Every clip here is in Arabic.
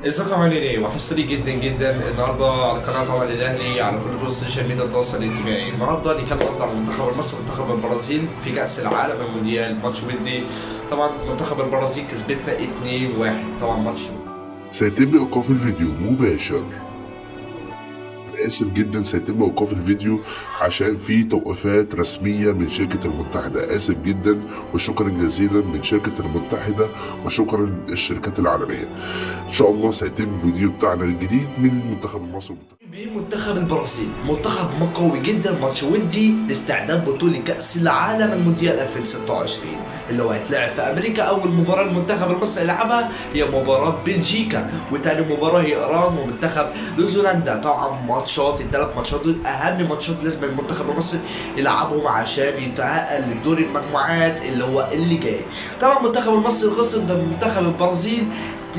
ازيكم عاملين ايه؟ وحشتني جدا جدا النهارده على قناه عمل الاهلي على كل السوشيال ميديا التواصل الاجتماعي. النهارده هنتكلم عن المنتخب المصري ومنتخب البرازيل في كاس العالم المونديال ماتش ودي. طبعا منتخب البرازيل كسبتنا 2-1. طبعا ماتش سيتم إيقاف الفيديو مباشر. آسف جدا، سيتم إيقاف الفيديو عشان في توقيفات رسمية من شركة المتحدة. آسف جدا وشكرا جزيلا من شركة المتحدة وشكرا الشركات العالمية. إن شاء الله سيتم الفيديو بتاعنا الجديد من المنتخب المصري. منتخب البرازيل منتخب قوي جدا، ماتش ودي لاستعداد بطولة كأس العالم المونديال 2026 اللي هو هيتلعب في أمريكا. أول مباراة المنتخب المصري يلعبها هي مباراة بلجيكا، وتاني مباراة هي إيران ومنتخب نيوزيلندا. طبعا ماتشات الثلاث ماتشات دول أهم ماتشات لازم المنتخب المصري يلعبهم عشان يتأهل لدور المجموعات اللي جاي. طبعا المنتخب المصري خسر ده منتخب البرازيل 2-1.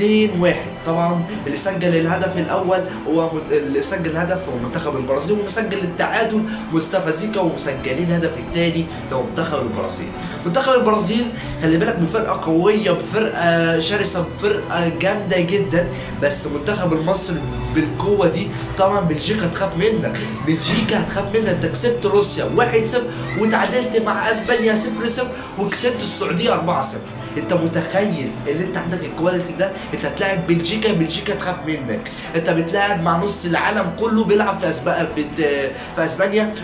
طبعا اللي سجل الهدف الاول هو اللي سجل الهدف هو منتخب البرازيل، ومسجل التعادل مصطفى زيكا، ومسجلين الهدف الثاني هو منتخب البرازيل. منتخب البرازيل خلي بالك بفرقه قويه، بفرقه شرسه، بفرقه جامده جدا، بس منتخب المصري بالقوه دي طبعا بلجيكا تخاف منك. بلجيكا هتخاف منك. انت كسبت روسيا 1-0 وتعادلت مع اسبانيا 0-0 وكسبت السعوديه 4-0. انت متخيل ان انت عندك الكواليتي ده؟ انت هتلاعب بلجيكا، بلجيكا تخاف منك. انت بتلاعب مع نص العالم كله بيلعب في اسبانيا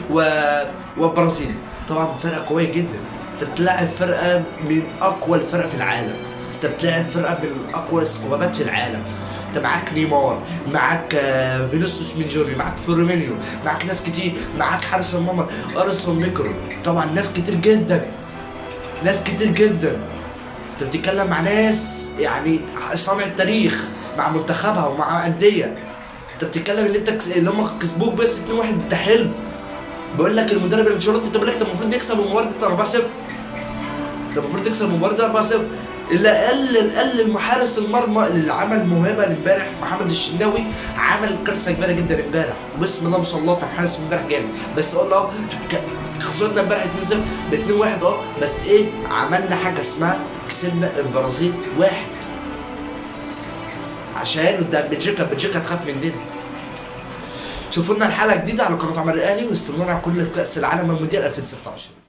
والبرازيل. طبعا فرقه قويه جدا. انت بتلاعب فرقه من اقوى الفرق في العالم. انت بتلاعب فرقه من اقوى سكوادات في العالم. انت معاك نيمار، معاك فينيسيوس من جونيور، معاك فيرمينيو، معاك ناس كتير، معاك حارس المرمى ارسنال ميكرو. طبعا ناس كتير جدا، ناس كتير جدا. انت بتتكلم مع ناس يعني صانع التاريخ مع منتخبها ومع انديه. انت بتتكلم اللي اللي هم كسبوك بس 2-1. ده حلو. بقول لك المدرب انشيلوتي، انت بقول لك انت المفروض نكسب المباراه دي 4-0. انت المفروض تكسب المباراه دي 4-0. اللي قل المحارس المرمى اللي عمل موهبه امبارح محمد الشناوي، عمل كارثه كبيره جدا امبارح، وبسم الله ما شاء الله كان حارس امبارح جامد. بس اقول خسرنا امبارح 2-0 ب 2-1. بس ايه، عملنا حاجه اسمها كسبنا البرازيل 1 عشان قدام بلجيكا تخاف مننا. شوفوا لنا الحلقه جديده على قناه عمر الاهلي، واستنونا على كل كاس العالم المونديال 2026.